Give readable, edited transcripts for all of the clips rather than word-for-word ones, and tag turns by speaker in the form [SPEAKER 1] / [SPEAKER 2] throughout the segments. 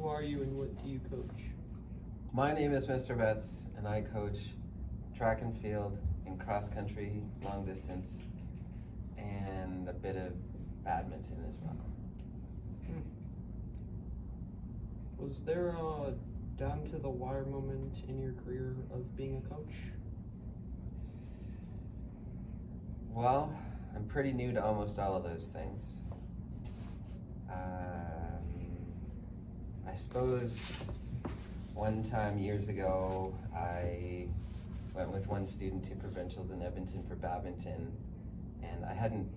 [SPEAKER 1] Who are you and what do you coach?
[SPEAKER 2] My name is Mr. Betts, and I coach track and field and cross country, long distance, and a bit of badminton as well.
[SPEAKER 1] Was there a down to the wire moment in your career of being a coach?
[SPEAKER 2] Well, I'm pretty new to almost all of those things. I suppose one time years ago, I went with one student to provincials in Edmonton for badminton, and I hadn't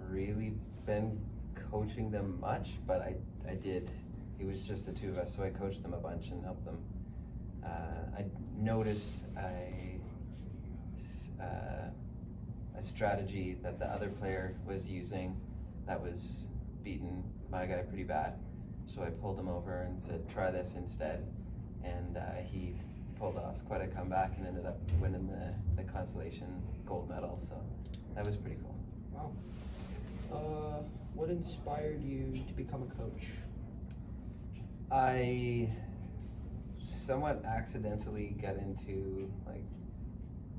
[SPEAKER 2] really been coaching them much, but I did. It was just the two of us, so I coached them a bunch and helped them. I noticed a strategy that the other player was using that was beating my guy pretty bad. So I pulled him over and said, try this instead. And he pulled off quite a comeback and ended up winning the consolation gold medal. So that was pretty cool.
[SPEAKER 1] Wow. What inspired you to become a coach?
[SPEAKER 2] I somewhat accidentally got into like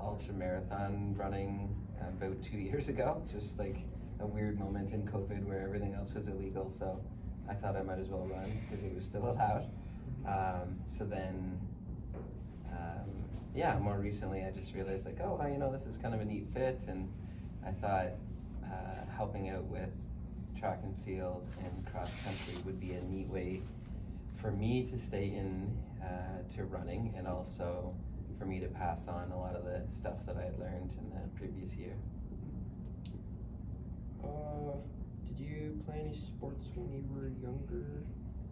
[SPEAKER 2] ultra marathon running about 2 years ago, just like a weird moment in COVID where everything else was illegal, so I thought I might as well run because it was still allowed. So then, more recently I just realized like, oh, this is kind of a neat fit, and I thought helping out with track and field and cross country would be a neat way for me to stay in to running, and also for me to pass on a lot of the stuff that I had learned in the previous year.
[SPEAKER 1] Did you play any sports when you were younger,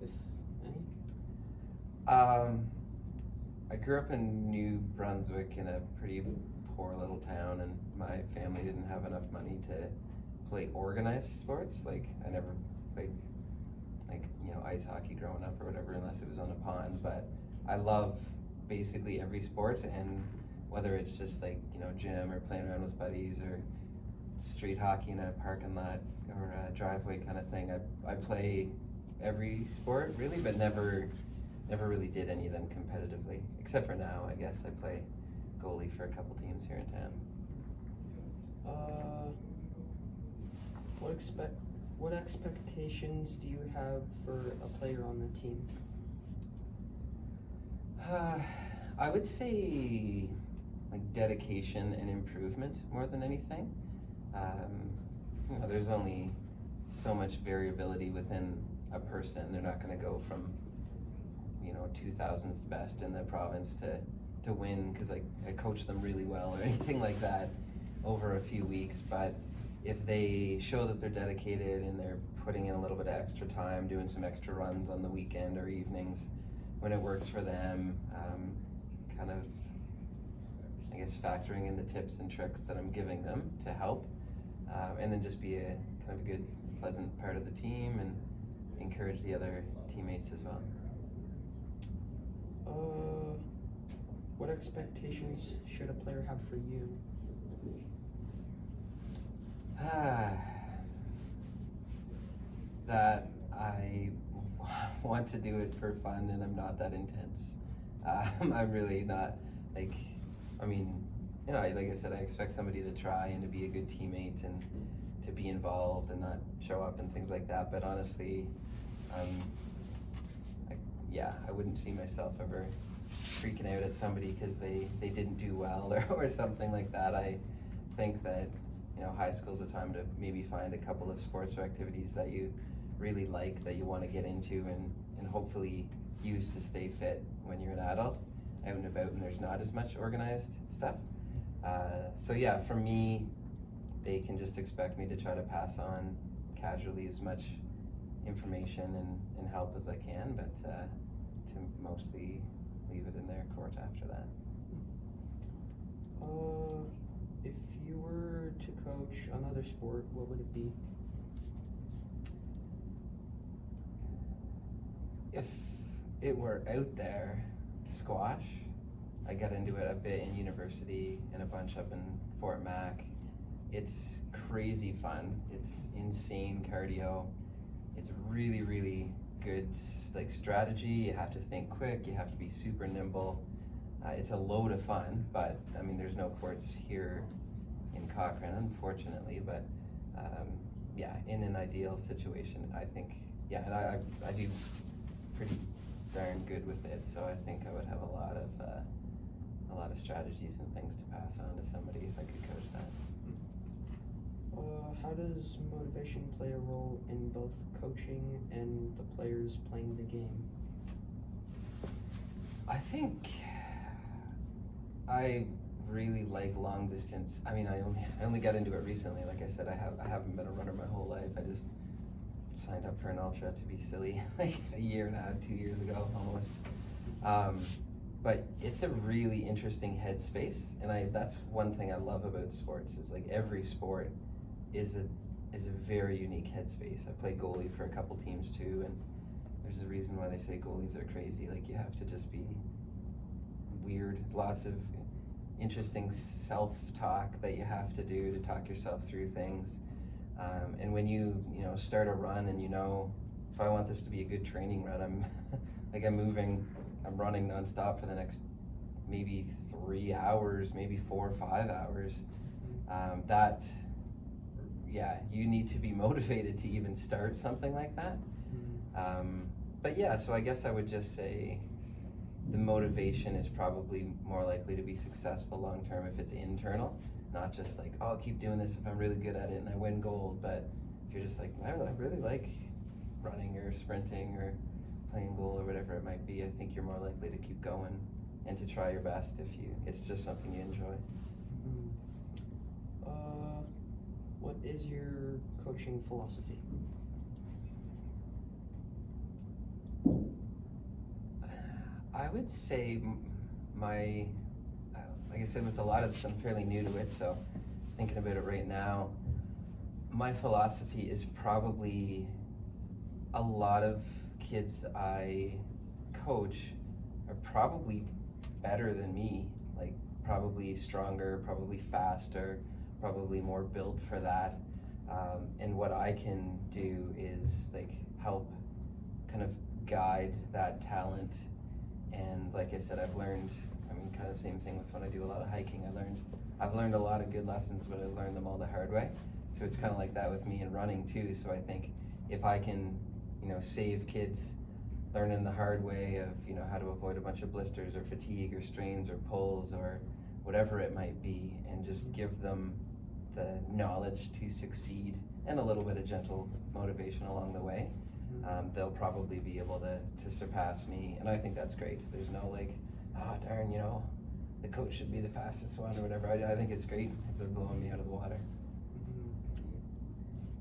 [SPEAKER 1] if any?
[SPEAKER 2] I grew up in New Brunswick in a pretty poor little town, and my family didn't have enough money to play organized sports. Like I never played ice hockey growing up or whatever, unless it was on a pond. But I love basically every sport, and whether it's just like gym or playing around with buddies or street hockey in a parking lot or a driveway kind of thing, I play every sport really, but never really did any of them competitively, except for now. I guess I play goalie for a couple teams here in town.
[SPEAKER 1] What expectations do you have for a player on the team?
[SPEAKER 2] I would say like dedication and improvement more than anything. There's only so much variability within a person. They're not going to go from 2000's best in the province to win because I coach them really well or anything like that over a few weeks. But if they show that they're dedicated and they're putting in a little bit of extra time, doing some extra runs on the weekend or evenings when it works for them, kind of, I guess, factoring in the tips and tricks that I'm giving them to help, and then just be a kind of a good, pleasant part of the team and encourage the other teammates as well.
[SPEAKER 1] What expectations should a player have for you?
[SPEAKER 2] That I want to do it for fun and I'm not that intense. I'm really not like I said, I expect somebody to try and to be a good teammate and to be involved and not show up and things like that. But honestly, I wouldn't see myself ever freaking out at somebody because they didn't do well or something like that. I think that high school's a time to maybe find a couple of sports or activities that you really like, that you want to get into and hopefully use to stay fit when you're an adult, out and about and there's not as much organized stuff. For me, they can just expect me to try to pass on casually as much information and help as I can, but to mostly leave it in their court after that.
[SPEAKER 1] If you were to coach another sport, what would it be?
[SPEAKER 2] If it were out there, squash. I got into it a bit in university and a bunch up in Fort Mac. It's crazy fun. It's insane cardio. It's really, really good like strategy. You have to think quick. You have to be super nimble. It's a load of fun, but I mean, there's no courts here in Cochrane, unfortunately. But yeah, in an ideal situation, I think, yeah, and I do pretty darn good with it. So I think I would have a lot of strategies and things to pass on to somebody if I could coach that.
[SPEAKER 1] How does motivation play a role in both coaching and the players playing the game?
[SPEAKER 2] I think I really like long distance. I mean, I only got into it recently. Like I said, I haven't been a runner my whole life. I just signed up for an ultra to be silly, like a year and a half, 2 years ago almost. But it's a really interesting headspace, and that's one thing I love about sports is like every sport is a very unique headspace. I played goalie for a couple teams too, and there's a reason why they say goalies are crazy. Like you have to just be weird, lots of interesting self-talk that you have to do to talk yourself through things. And when you start a run and if I want this to be a good training run, I'm running nonstop for the next maybe 3 hours, maybe 4 or 5 hours. You need to be motivated to even start something like that. But yeah, so I guess I would just say the motivation is probably more likely to be successful long term if it's internal, not just like, oh, I'll keep doing this if I'm really good at it and I win gold. But if you're just like, I really like running or sprinting or playing goal or whatever it might be, I think you're more likely to keep going and to try your best if it's just something you enjoy.
[SPEAKER 1] What is your coaching philosophy?
[SPEAKER 2] I would say like I said, with a lot of this, I'm fairly new to it, so thinking about it right now, my philosophy is probably a lot of kids I coach are probably better than me, like probably stronger, probably faster, probably more built for that. And what I can do is like help kind of guide that talent. And like I said, I've learned, kind of same thing with when I do a lot of hiking. I've learned a lot of good lessons, but I learned them all the hard way. So it's kind of like that with me in running too. So I think if I can, save kids learning the hard way of, how to avoid a bunch of blisters or fatigue or strains or pulls or whatever it might be, and just give them the knowledge to succeed and a little bit of gentle motivation along the way, they'll probably be able to surpass me. And I think that's great. There's no like, oh darn, the coach should be the fastest one or whatever. I think it's great if they're blowing me out of the water.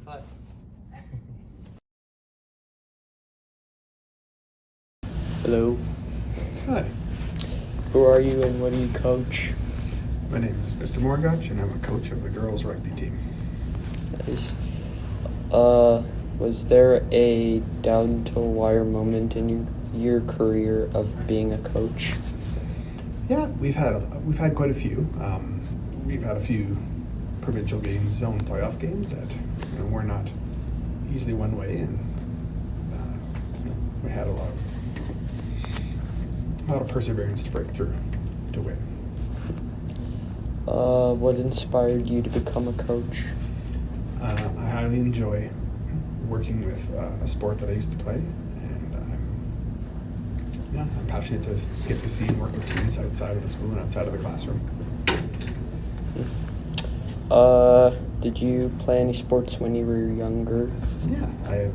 [SPEAKER 1] Cut.
[SPEAKER 3] Hello.
[SPEAKER 4] Hi,
[SPEAKER 3] Who are you and what do you coach?
[SPEAKER 4] my name is Mr. Morgach, and I'm a coach of the girls' rugby team.
[SPEAKER 3] Nice. Was there a down to the wire moment in your career of being a coach?
[SPEAKER 4] Yeah, we've had quite a few. We've had a few provincial games, zone playoff games that were not easily one way, and we had a lot of perseverance to break through to win.
[SPEAKER 3] What inspired you to become a coach?
[SPEAKER 4] I highly enjoy working with a sport that I used to play, and I'm passionate to get to see and work with students outside of the school and outside of the classroom.
[SPEAKER 3] Did you play any sports when you were younger?
[SPEAKER 4] Yeah, I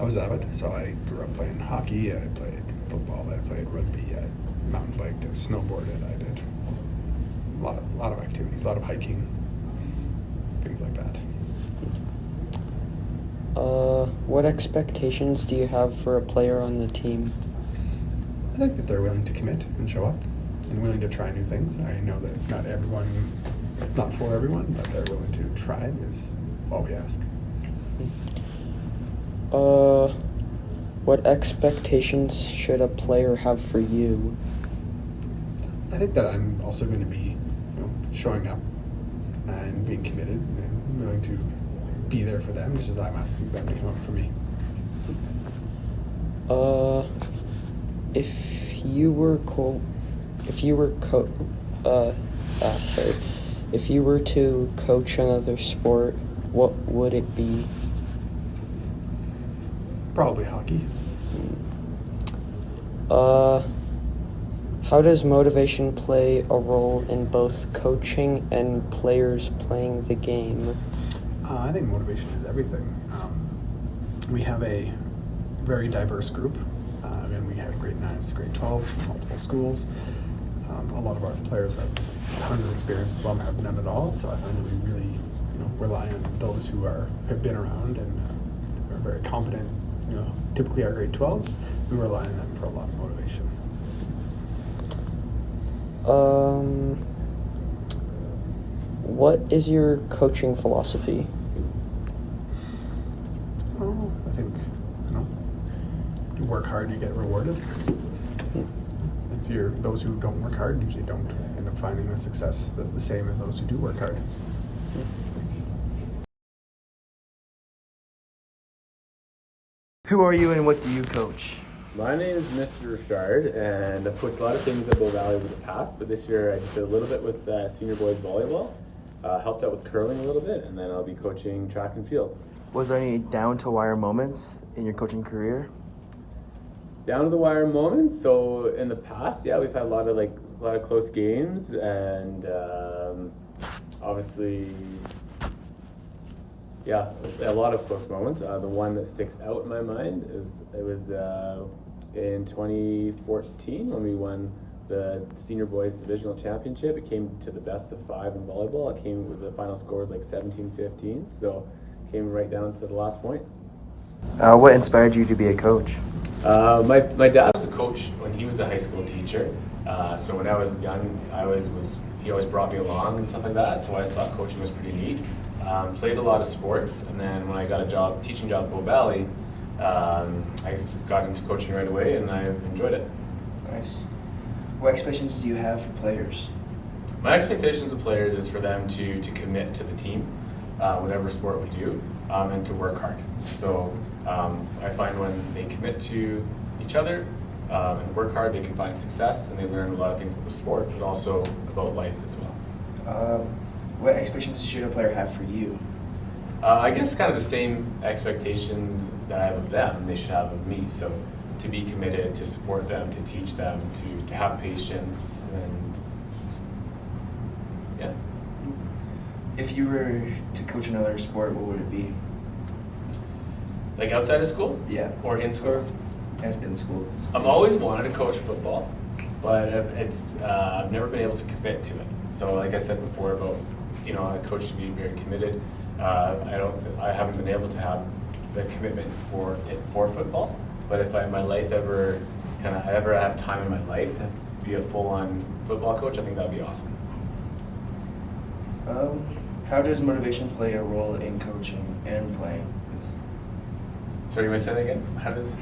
[SPEAKER 4] was avid, so I grew up playing hockey, I played football, I played rugby, I mountain biked, I snowboarded, I did a lot of activities, a lot of hiking, things like that.
[SPEAKER 3] What expectations do you have for a player on the team?
[SPEAKER 4] I think that they're willing to commit and show up and willing to try new things. I know that it's not for everyone, but they're willing to try is all we ask.
[SPEAKER 3] What expectations should a player have for you?
[SPEAKER 4] I think that I'm also going to be showing up and being committed and willing to be there for them, just as I'm asking them to come up for me.
[SPEAKER 3] If you were if you were to coach another sport, what would it be?
[SPEAKER 4] Probably hockey.
[SPEAKER 3] How does motivation play a role in both coaching and players playing the game?
[SPEAKER 4] I think motivation is everything. We have a very diverse group. Again, we have grade 9s to grade 12s from multiple schools. A lot of our players have tons of experience, some have none at all. So I find that we really, rely on those who have been around and are very competent. Typically our grade 12s, we rely on them for a lot of motivation.
[SPEAKER 3] What is your coaching philosophy?
[SPEAKER 4] Well, I think, you work hard, you get rewarded. If those who don't work hard usually don't end up finding the success the same as those who do work hard.
[SPEAKER 5] Who are you and what do you coach?
[SPEAKER 6] My name is Mr. Richard, and I've coached a lot of things at Bow Valley over the past, but this year I just did a little bit with senior boys volleyball, helped out with curling a little bit, and then I'll be coaching track and field.
[SPEAKER 5] Was there any down-to-wire moments in your coaching career?
[SPEAKER 6] Down to the wire moments. So in the past, yeah, we've had a lot of close games, and obviously, yeah, a lot of close moments. The one that sticks out in my mind is it was in 2014 when we won the senior boys divisional championship. It came to the best of 5 in volleyball. It came with the final score was like 17-15, so it came right down to the last point.
[SPEAKER 5] What inspired you to be a coach?
[SPEAKER 6] My dad was a coach when he was a high school teacher. So when I was young, he always brought me along and stuff like that. So I just thought coaching was pretty neat. Played a lot of sports, and then when I got a teaching job at Bow Valley, I just got into coaching right away, and I've enjoyed it.
[SPEAKER 5] Nice. What expectations do you have for players?
[SPEAKER 6] My expectations of players is for them to commit to the team, whatever sport we do, and to work hard. So I find when they commit to each other and work hard, they can find success, and they learn a lot of things about the sport, but also about life as well.
[SPEAKER 5] What expectations should a player have for you?
[SPEAKER 6] I guess kind of the same expectations that I have of them, they should have of me. So to be committed, to support them, to teach them, to have patience, and yeah.
[SPEAKER 5] If you were to coach another sport, what would it be?
[SPEAKER 6] Like outside of school?
[SPEAKER 5] Yeah.
[SPEAKER 6] Or in school?
[SPEAKER 5] As in school.
[SPEAKER 6] I've always wanted to coach football, but I've never been able to commit to it. So like I said before about, a coach should be very committed. I haven't been able to have the commitment for football, but if my life ever have time in my life to be a full-on football coach, I think that would be awesome.
[SPEAKER 5] How does motivation play a role in coaching and playing?
[SPEAKER 6] Sorry, you want to say that again?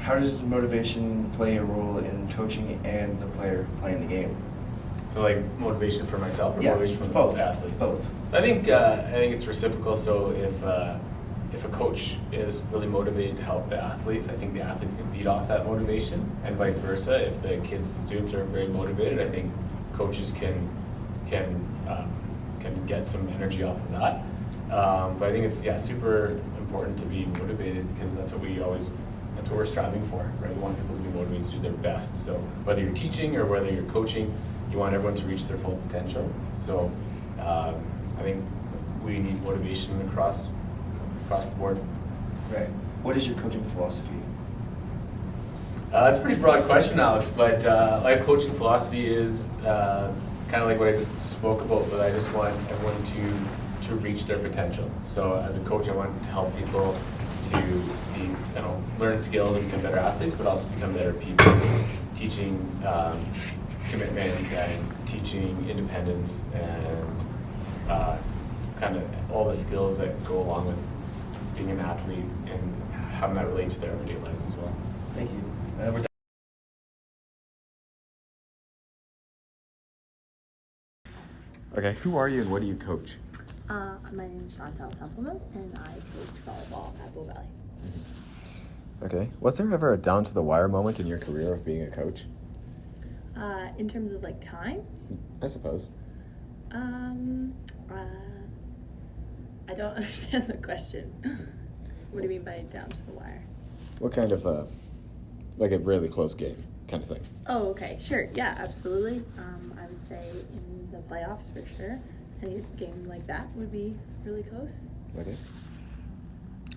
[SPEAKER 5] How does motivation play a role in coaching and the player playing the game?
[SPEAKER 6] So like motivation for myself or
[SPEAKER 5] Yeah,
[SPEAKER 6] motivation for
[SPEAKER 5] both.
[SPEAKER 6] the athlete?
[SPEAKER 5] Both.
[SPEAKER 6] I think it's reciprocal. So if a coach is really motivated to help the athletes, I think the athletes can feed off that motivation, and vice versa. If the students are very motivated, I think coaches can get some energy off of that. But I think it's super important to be motivated, because that's what we're striving for, right? We want people to be motivated to do their best. So whether you're teaching or whether you're coaching, you want everyone to reach their full potential. So I think we need motivation across the board.
[SPEAKER 5] Right. What is your coaching philosophy?
[SPEAKER 6] That's a pretty broad question, Alex, but my coaching philosophy is kind of like what I just spoke about, but I just want everyone to reach their potential. So as a coach, I want to help people to learn skills and become better athletes, but also become better people. So teaching commitment and teaching independence and kind of all the skills that go along with being an athlete and having that relate to their everyday lives as well.
[SPEAKER 5] Thank you. We're done.
[SPEAKER 7] Okay, who are you and what do you coach?
[SPEAKER 8] My name is Chantal Templeman, and I coach volleyball at Bow Valley.
[SPEAKER 7] Okay. Was there ever a down to the wire moment in your career of being a coach?
[SPEAKER 8] In terms of like time,
[SPEAKER 7] I suppose.
[SPEAKER 8] I don't understand the question. What do you mean by down to the wire?
[SPEAKER 7] What kind of like a really close game kind of thing?
[SPEAKER 8] Oh, okay, sure, yeah, absolutely. I would say in the playoffs for sure. Any game like that would be really close.
[SPEAKER 7] Okay.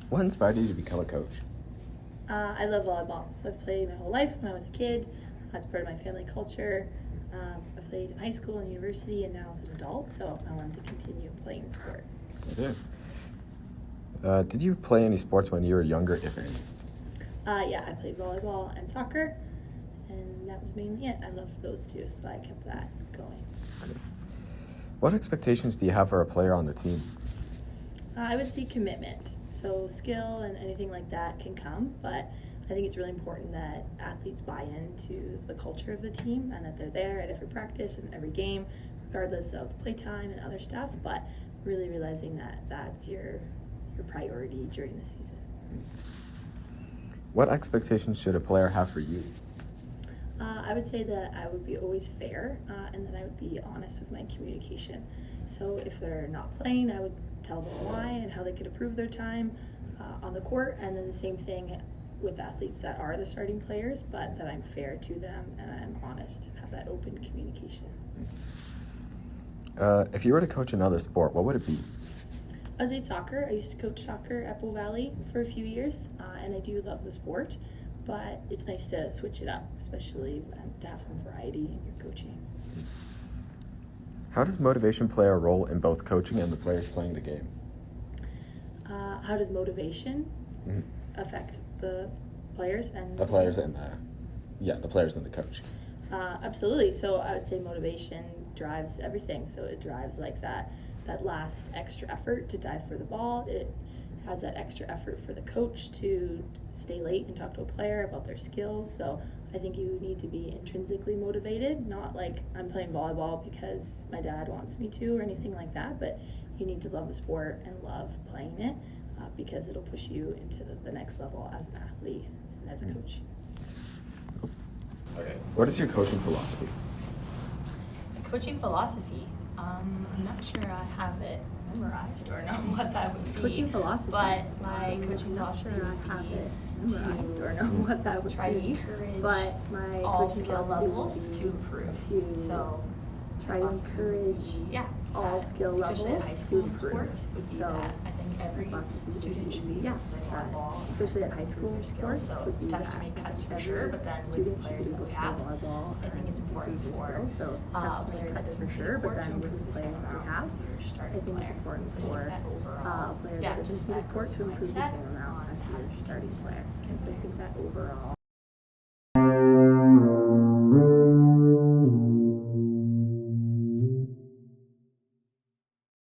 [SPEAKER 7] What inspired you to become a coach?
[SPEAKER 8] I love volleyball, so I've played my whole life when I was a kid. That's part of my family culture. I played in high school and university, and now as an adult, so I wanted to continue playing the sport.
[SPEAKER 7] Okay. Did you play any sports when you were younger, if any?
[SPEAKER 8] Yeah, I played volleyball and soccer, and that was mainly it. I loved those two, so I kept that going.
[SPEAKER 7] What expectations do you have for a player on the team?
[SPEAKER 8] I would say commitment. So skill and anything like that can come, but I think it's really important that athletes buy into the culture of the team and that they're there at every practice and every game, regardless of playtime and other stuff, but really realizing that that's your priority during the season.
[SPEAKER 7] What expectations should a player have for you?
[SPEAKER 8] I would say that I would be always fair and that I would be honest with my communication. So if they're not playing, I would tell them why and how they could improve their time on the court, and then the same thing with athletes that are the starting players, but that I'm fair to them and I'm honest and have that open communication.
[SPEAKER 7] If you were to coach another sport, what would it be?
[SPEAKER 8] I would say soccer. I used to coach soccer at Bull Valley for a few years, and I do love the sport, but it's nice to switch it up, especially to have some variety in your coaching.
[SPEAKER 7] How does motivation play a role in both coaching and the players playing the game?
[SPEAKER 8] How does motivation affect the players and
[SPEAKER 7] The players and the players and the coach.
[SPEAKER 8] Absolutely. So I would say motivation drives everything. So it drives like that last extra effort to dive for the ball. It has that extra effort for the coach to stay late and talk to a player about their skills. So I think you need to be intrinsically motivated, not like I'm playing volleyball because my dad wants me to or anything like that, but you need to love the sport and love playing it because it'll push you into the next level as an athlete and as a coach.
[SPEAKER 6] Okay.
[SPEAKER 7] What is your coaching philosophy?
[SPEAKER 9] My coaching philosophy, I'm not sure I have it memorized or know what that would be.
[SPEAKER 8] Coaching philosophy.
[SPEAKER 9] But my coaching philosophy would be try to encourage all skill levels to improve. So
[SPEAKER 8] try to encourage all skill
[SPEAKER 9] especially
[SPEAKER 8] levels
[SPEAKER 9] at high
[SPEAKER 8] to
[SPEAKER 9] school
[SPEAKER 8] improve.
[SPEAKER 9] sports would be that I think every student should be able to play volleyball,
[SPEAKER 8] especially at high school
[SPEAKER 9] their skills.
[SPEAKER 8] sports.
[SPEAKER 9] So
[SPEAKER 8] would
[SPEAKER 9] it's
[SPEAKER 8] be
[SPEAKER 9] tough
[SPEAKER 8] that.
[SPEAKER 9] to make cuts for
[SPEAKER 8] Every
[SPEAKER 9] sure, but then with the
[SPEAKER 8] student should
[SPEAKER 9] players
[SPEAKER 8] be
[SPEAKER 9] that
[SPEAKER 8] able
[SPEAKER 9] we
[SPEAKER 8] to
[SPEAKER 9] have,
[SPEAKER 8] play volleyball
[SPEAKER 9] I think it's
[SPEAKER 8] and
[SPEAKER 9] important
[SPEAKER 8] improve
[SPEAKER 9] for
[SPEAKER 8] their skills. So it's tough to
[SPEAKER 9] player
[SPEAKER 8] make
[SPEAKER 9] that
[SPEAKER 8] cuts for
[SPEAKER 9] doesn't see
[SPEAKER 8] sure,
[SPEAKER 9] the
[SPEAKER 8] but
[SPEAKER 9] court to
[SPEAKER 8] then with
[SPEAKER 9] improve
[SPEAKER 8] the
[SPEAKER 9] the
[SPEAKER 8] players
[SPEAKER 9] same
[SPEAKER 8] that we
[SPEAKER 9] amount
[SPEAKER 8] have,
[SPEAKER 9] as your
[SPEAKER 8] I
[SPEAKER 9] starting
[SPEAKER 8] think it's
[SPEAKER 9] player.
[SPEAKER 8] important
[SPEAKER 9] So I
[SPEAKER 8] for
[SPEAKER 9] think that overall,
[SPEAKER 8] a player that doesn't
[SPEAKER 9] just
[SPEAKER 8] see the
[SPEAKER 9] that
[SPEAKER 8] court to improve the
[SPEAKER 9] mindset
[SPEAKER 8] same amount as your starting player. And so I think that overall